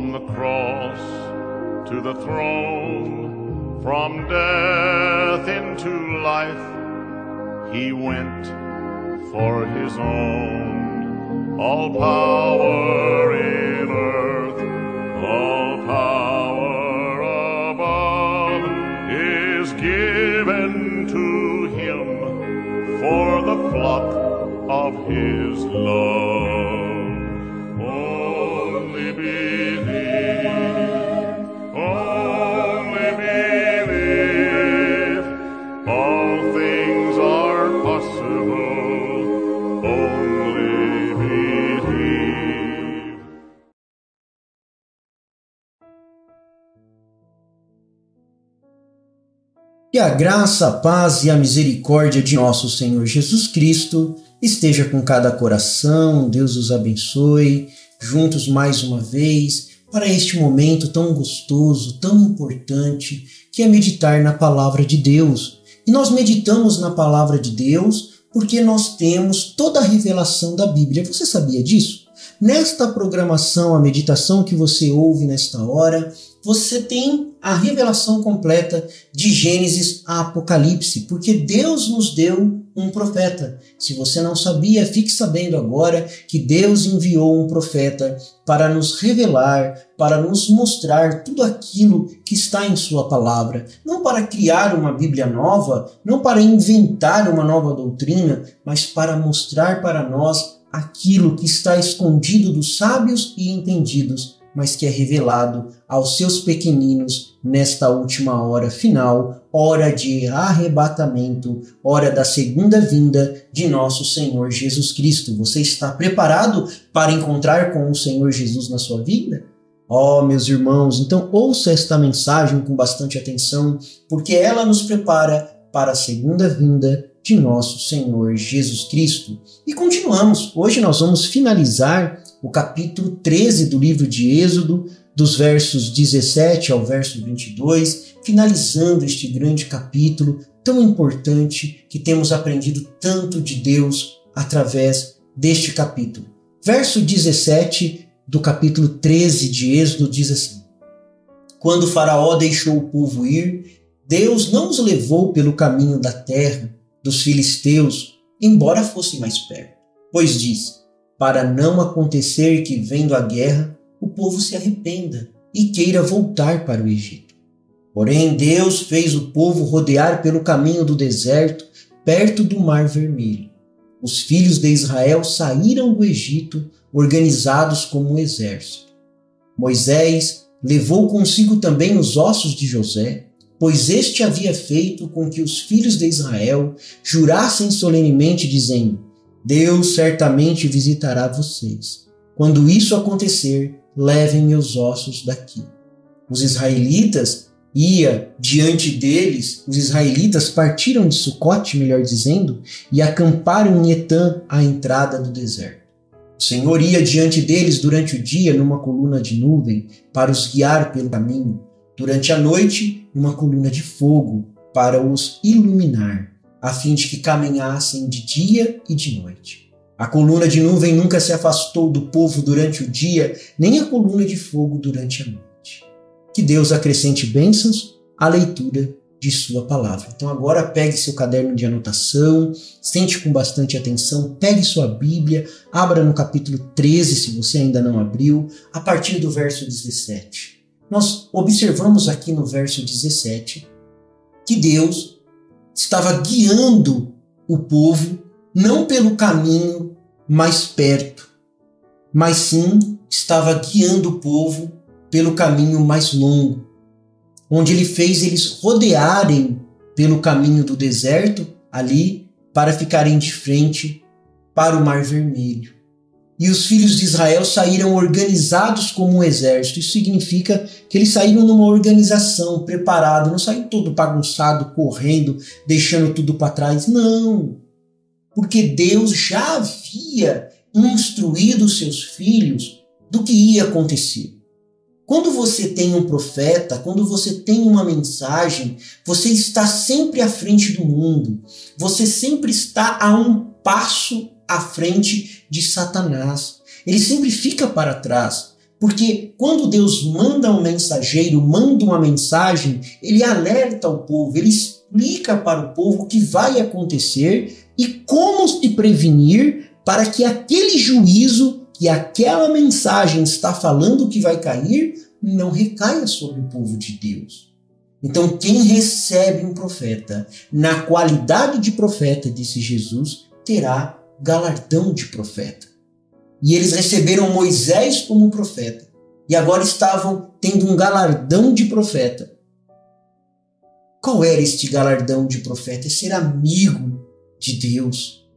From the cross to the throne, from death into life, he went for his own. All power in earth, all power above is given to him for the flock of his love. Only believe, only believe, all things are possible, only believe. Que a graça, a paz e a misericórdia de nosso Senhor Jesus Cristo esteja com cada coração. Deus os abençoe. Juntos mais uma vez para este momento tão gostoso, tão importante, que é meditar na Palavra de Deus. E nós meditamos na Palavra de Deus porque nós temos toda a revelação da Bíblia. Você sabia disso? Nesta programação, a meditação que você ouve nesta hora, você tem a revelação completa de Gênesis a Apocalipse, porque Deus nos deu um profeta. Se você não sabia, fique sabendo agora que Deus enviou um profeta para nos revelar, para nos mostrar tudo aquilo que está em sua palavra. Não para criar uma Bíblia nova, não para inventar uma nova doutrina, mas para mostrar para nós aquilo que está escondido dos sábios e entendidos, mas que é revelado aos seus pequeninos nesta última hora final, hora de arrebatamento, hora da segunda vinda de nosso Senhor Jesus Cristo. Você está preparado para encontrar com o Senhor Jesus na sua vida? Oh, meus irmãos, então ouça esta mensagem com bastante atenção, porque ela nos prepara para a segunda vinda de nosso Senhor Jesus Cristo. E continuamos. Hoje nós vamos finalizar o capítulo 13 do livro de Êxodo, dos versos 17 ao verso 22, finalizando este grande capítulo tão importante que temos aprendido tanto de Deus através deste capítulo. Verso 17 do capítulo 13 de Êxodo diz assim: Quando Faraó deixou o povo ir, Deus não os levou pelo caminho da terra dos filisteus, embora fosse mais perto, pois diz: para não acontecer que, vendo a guerra, o povo se arrependa e queira voltar para o Egito. Porém, Deus fez o povo rodear pelo caminho do deserto, perto do Mar Vermelho. Os filhos de Israel saíram do Egito, organizados como um exército. Moisés levou consigo também os ossos de José, pois este havia feito com que os filhos de Israel jurassem solenemente, dizendo: Deus certamente visitará vocês. Quando isso acontecer, levem meus ossos daqui. Os israelitas partiram de Sucote, melhor dizendo, e acamparam em Etã, à entrada do deserto. O Senhor ia diante deles durante o dia numa coluna de nuvem, para os guiar pelo caminho. Durante a noite, uma coluna de fogo, para os iluminar, a fim de que caminhassem de dia e de noite. A coluna de nuvem nunca se afastou do povo durante o dia, nem a coluna de fogo durante a noite. Que Deus acrescente bênçãos à leitura de sua palavra. Então agora pegue seu caderno de anotação, sente com bastante atenção, pegue sua Bíblia, abra no capítulo 13, se você ainda não abriu, a partir do verso 17. Nós observamos aqui no verso 17 que Deus estava guiando o povo não pelo caminho mais perto, mas sim estava guiando o povo pelo caminho mais longo, onde ele fez eles rodearem pelo caminho do deserto ali para ficarem de frente para o Mar Vermelho. E os filhos de Israel saíram organizados como um exército. Isso significa que eles saíram numa organização, preparado, não saíram todo bagunçado, correndo, deixando tudo para trás. Não, porque Deus já havia instruído os seus filhos do que ia acontecer. Quando você tem um profeta, quando você tem uma mensagem, você está sempre à frente do mundo. Você sempre está a um passo à frente de Satanás. Ele sempre fica para trás, Porque quando Deus manda um mensageiro, manda uma mensagem, ele alerta o povo, ele explica para o povo o que vai acontecer e como se prevenir para que aquele juízo que aquela mensagem está falando que vai cair não recaia sobre o povo de Deus. Então, quem recebe um profeta na qualidade de profeta, disse Jesus, terá galardão de profeta. E eles receberam Moisés como profeta e agora estavam tendo um galardão de profeta. Qual era este galardão de profeta? É ser amigo de Deus.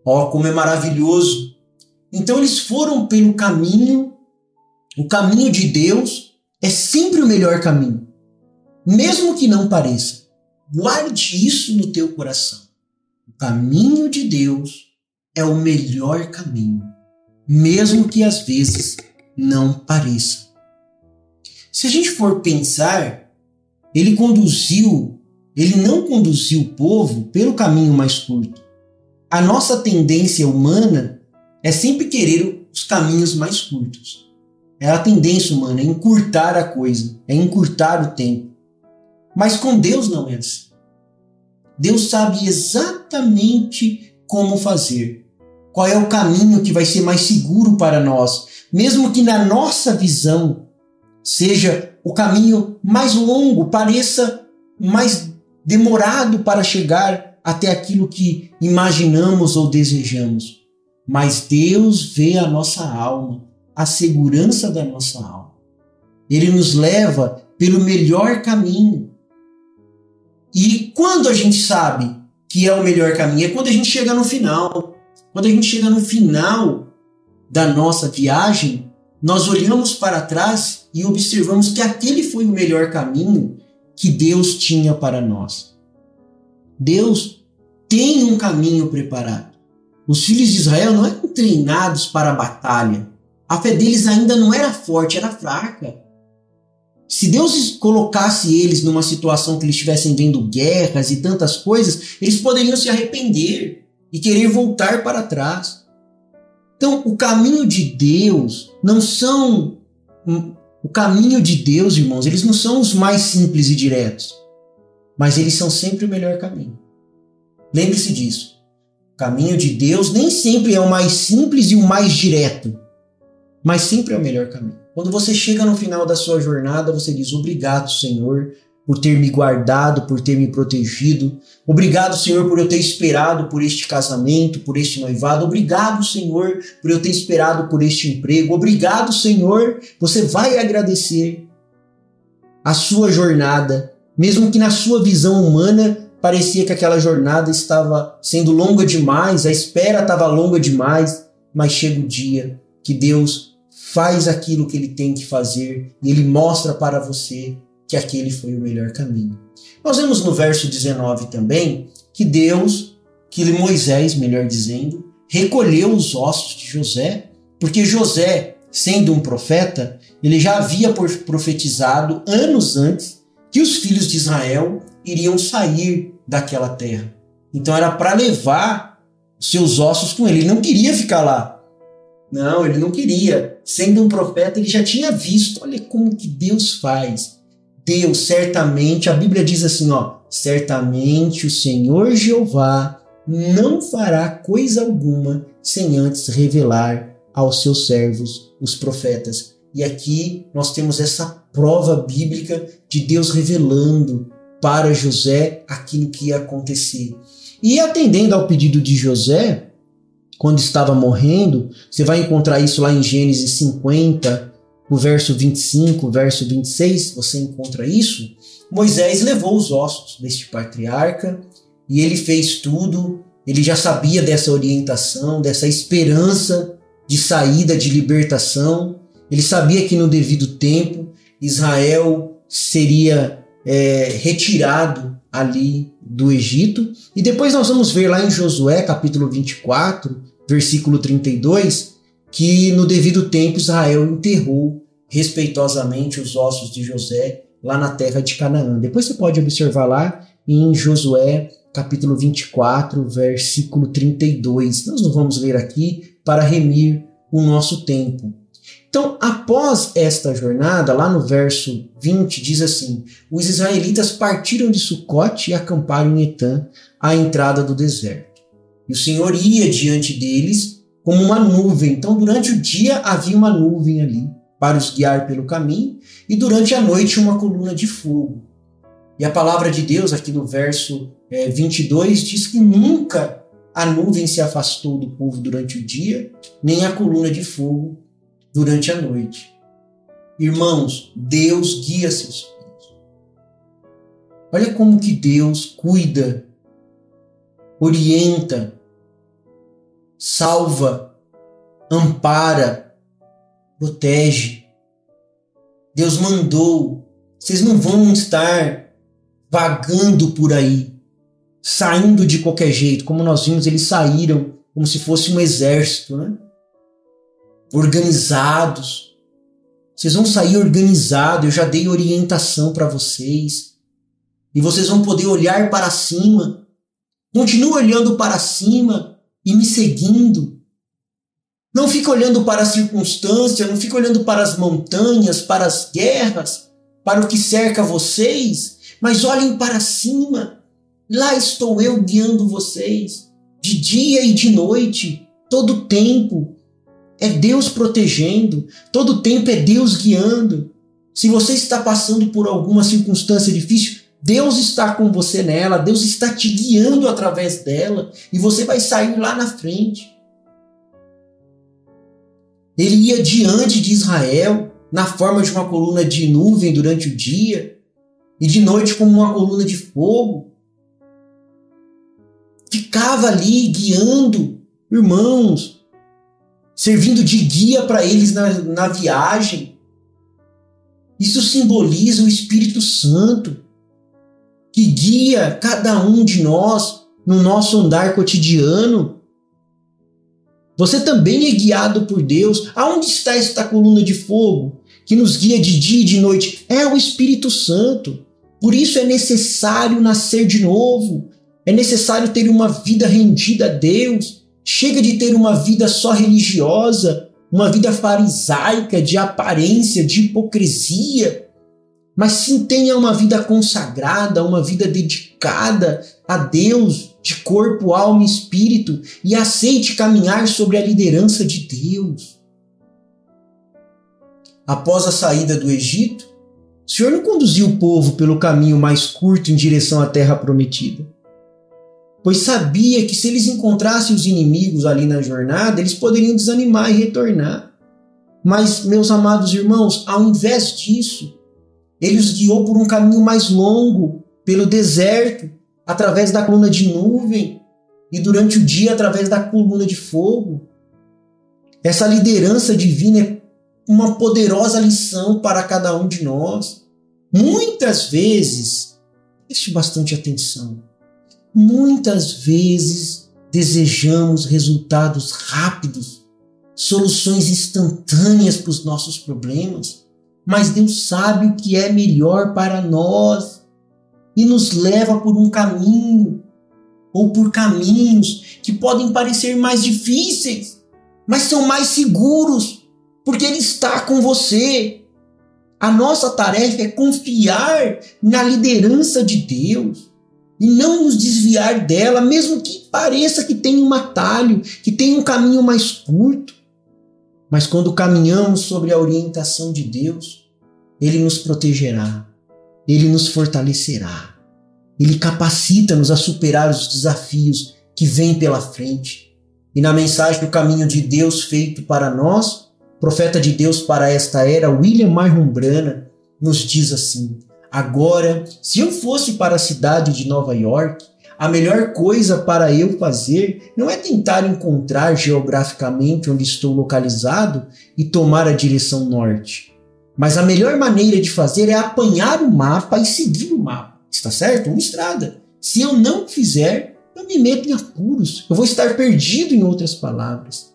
Ó, como é maravilhoso! Então eles foram pelo caminho, o caminho de Deus é sempre o melhor caminho. Mesmo que não pareça, guarde isso no teu coração. O caminho de Deus é o melhor caminho, mesmo que às vezes não pareça. Se a gente for pensar, ele não conduziu o povo pelo caminho mais curto. A nossa tendência humana é sempre querer os caminhos mais curtos. É a tendência humana, é encurtar a coisa, é encurtar o tempo. Mas com Deus não é assim. Deus sabe exatamente como fazer. Qual é o caminho que vai ser mais seguro para nós. Mesmo que na nossa visão seja o caminho mais longo, pareça mais demorado para chegar até aquilo que imaginamos ou desejamos. Mas Deus vê a nossa alma, a segurança da nossa alma. Ele nos leva pelo melhor caminho. E quando a gente sabe que é o melhor caminho? É quando a gente chega no final. Quando a gente chega no final da nossa viagem, nós olhamos para trás e observamos que aquele foi o melhor caminho que Deus tinha para nós. Deus tem um caminho preparado. Os filhos de Israel não eram treinados para a batalha. A fé deles ainda não era forte, era fraca. Se Deus colocasse eles numa situação que eles estivessem vendo guerras e tantas coisas, eles poderiam se arrepender e querer voltar para trás. Então, o caminho de Deus não são... O caminho de Deus, irmãos, eles não são os mais simples e diretos, mas eles são sempre o melhor caminho. Lembre-se disso. O caminho de Deus nem sempre é o mais simples e o mais direto, mas sempre é o melhor caminho. Quando você chega no final da sua jornada, você diz: obrigado, Senhor, por ter me guardado, por ter me protegido. Obrigado, Senhor, por eu ter esperado por este casamento, por este noivado. Obrigado, Senhor, por eu ter esperado por este emprego. Obrigado, Senhor. Você vai agradecer a sua jornada, mesmo que na sua visão humana parecia que aquela jornada estava sendo longa demais, a espera estava longa demais, mas chega o dia que Deus faz aquilo que Ele tem que fazer e Ele mostra para você que aquele foi o melhor caminho. Nós vemos no verso 19 também que Moisés, melhor dizendo, recolheu os ossos de José, porque José, sendo um profeta, ele já havia profetizado anos antes que os filhos de Israel iriam sair daquela terra. Então era para levar os seus ossos com ele. Ele não queria ficar lá. Não, ele não queria. Sendo um profeta, ele já tinha visto. Olha como que Deus faz. Deus, certamente, a Bíblia diz assim, certamente o Senhor Jeová não fará coisa alguma sem antes revelar aos seus servos, os profetas. E aqui nós temos essa prova bíblica de Deus revelando para José aquilo que ia acontecer. E atendendo ao pedido de José, quando estava morrendo, você vai encontrar isso lá em Gênesis 50, o verso 25, o verso 26, você encontra isso. Moisés levou os ossos deste patriarca e ele fez tudo. Ele já sabia dessa orientação, dessa esperança de saída, de libertação. Ele sabia que no devido tempo Israel seria retirado ali do Egito. E depois nós vamos ver lá em Josué, capítulo 24, versículo 32, que no devido tempo Israel enterrou respeitosamente os ossos de José lá na terra de Canaã. Depois você pode observar lá em Josué, capítulo 24, versículo 32. Nós não vamos ler aqui para remir o nosso tempo. Então, após esta jornada, lá no verso 20, diz assim: os israelitas partiram de Sucote e acamparam em Etã, à entrada do deserto. E o Senhor ia diante deles como uma nuvem. Então, durante o dia havia uma nuvem ali para os guiar pelo caminho, e durante a noite uma coluna de fogo. E a palavra de Deus, aqui no verso 22, diz que nunca a nuvem se afastou do povo durante o dia, nem a coluna de fogo durante a noite. Irmãos, Deus guia seus filhos. Olha como que Deus cuida, orienta, salva, ampara, protege. Deus mandou. Vocês não vão estar vagando por aí, saindo de qualquer jeito. Como nós vimos, eles saíram como se fosse um exército, né? Organizados. Vocês vão sair organizados. Eu já dei orientação para vocês. E vocês vão poder olhar para cima. Continue olhando para cima e me seguindo. Não fique olhando para a circunstância, não fique olhando para as montanhas, para as guerras, para o que cerca vocês, mas olhem para cima. Lá estou eu guiando vocês, de dia e de noite, todo o tempo. É Deus protegendo, todo o tempo é Deus guiando. Se você está passando por alguma circunstância difícil, Deus está com você nela, Deus está te guiando através dela, e você vai sair lá na frente. Ele ia diante de Israel, na forma de uma coluna de nuvem durante o dia, e de noite como uma coluna de fogo. Ficava ali guiando, irmãos, servindo de guia para eles na viagem. Isso simboliza o Espírito Santo, que guia cada um de nós no nosso andar cotidiano. Você também é guiado por Deus. Aonde está esta coluna de fogo que nos guia de dia e de noite? É o Espírito Santo. Por isso é necessário nascer de novo. É necessário ter uma vida rendida a Deus. Chega de ter uma vida só religiosa, uma vida farisaica, de aparência, de hipocrisia. Mas sim tenha uma vida consagrada, uma vida dedicada a Deus, de corpo, alma e espírito, e aceite caminhar sobre a liderança de Deus. Após a saída do Egito, o Senhor não conduziu o povo pelo caminho mais curto em direção à terra prometida, pois sabia que se eles encontrassem os inimigos ali na jornada, eles poderiam desanimar e retornar. Mas, meus amados irmãos, ao invés disso, Ele os guiou por um caminho mais longo, pelo deserto, através da coluna de nuvem, e durante o dia através da coluna de fogo. Essa liderança divina é uma poderosa lição para cada um de nós. Muitas vezes, preste bastante atenção, muitas vezes desejamos resultados rápidos, soluções instantâneas para os nossos problemas, mas Deus sabe o que é melhor para nós e nos leva por um caminho ou por caminhos que podem parecer mais difíceis, mas são mais seguros, porque Ele está com você. A nossa tarefa é confiar na liderança de Deus e não nos desviar dela, mesmo que pareça que tem um atalho, que tem um caminho mais curto. Mas quando caminhamos sobre a orientação de Deus, Ele nos protegerá, Ele nos fortalecerá, Ele capacita-nos a superar os desafios que vêm pela frente. E na mensagem do caminho de Deus feito para nós, profeta de Deus para esta era, William Marion Branham, nos diz assim: agora, se eu fosse para a cidade de Nova York, a melhor coisa para eu fazer não é tentar encontrar geograficamente onde estou localizado e tomar a direção norte. Mas a melhor maneira de fazer é apanhar o mapa e seguir o mapa. Está certo? Uma estrada. Se eu não fizer, eu me meto em apuros. Eu vou estar perdido, em outras palavras.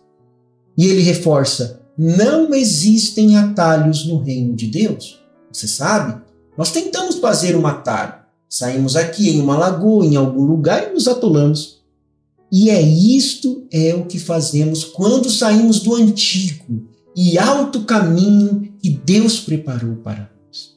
E ele reforça: não existem atalhos no reino de Deus. Você sabe? Nós tentamos fazer um atalho. Saímos aqui em uma lagoa, em algum lugar, e nos atolamos. E isto é o que fazemos quando saímos do antigo e alto caminho que Deus preparou para nós.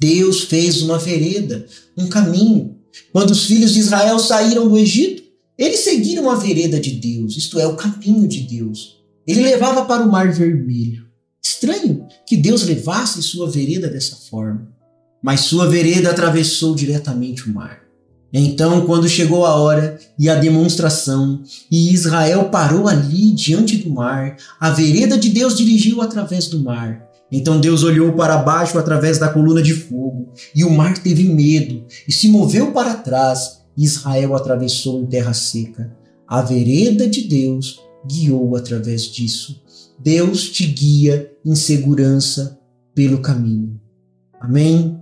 Deus fez uma vereda, um caminho. Quando os filhos de Israel saíram do Egito, eles seguiram a vereda de Deus, isto é, o caminho de Deus. Ele levava para o Mar Vermelho. Estranho que Deus levasse sua vereda dessa forma, mas sua vereda atravessou diretamente o mar. Então, quando chegou a hora e a demonstração, e Israel parou ali diante do mar, a vereda de Deus dirigiu através do mar. Então Deus olhou para baixo através da coluna de fogo, e o mar teve medo e se moveu para trás, e Israel atravessou em terra seca. A vereda de Deus guiou através disso. Deus te guia em segurança pelo caminho. Amém?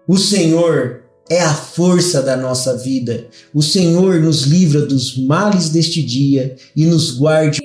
O Senhor é a força da nossa vida. O Senhor nos livra dos males deste dia e nos guarde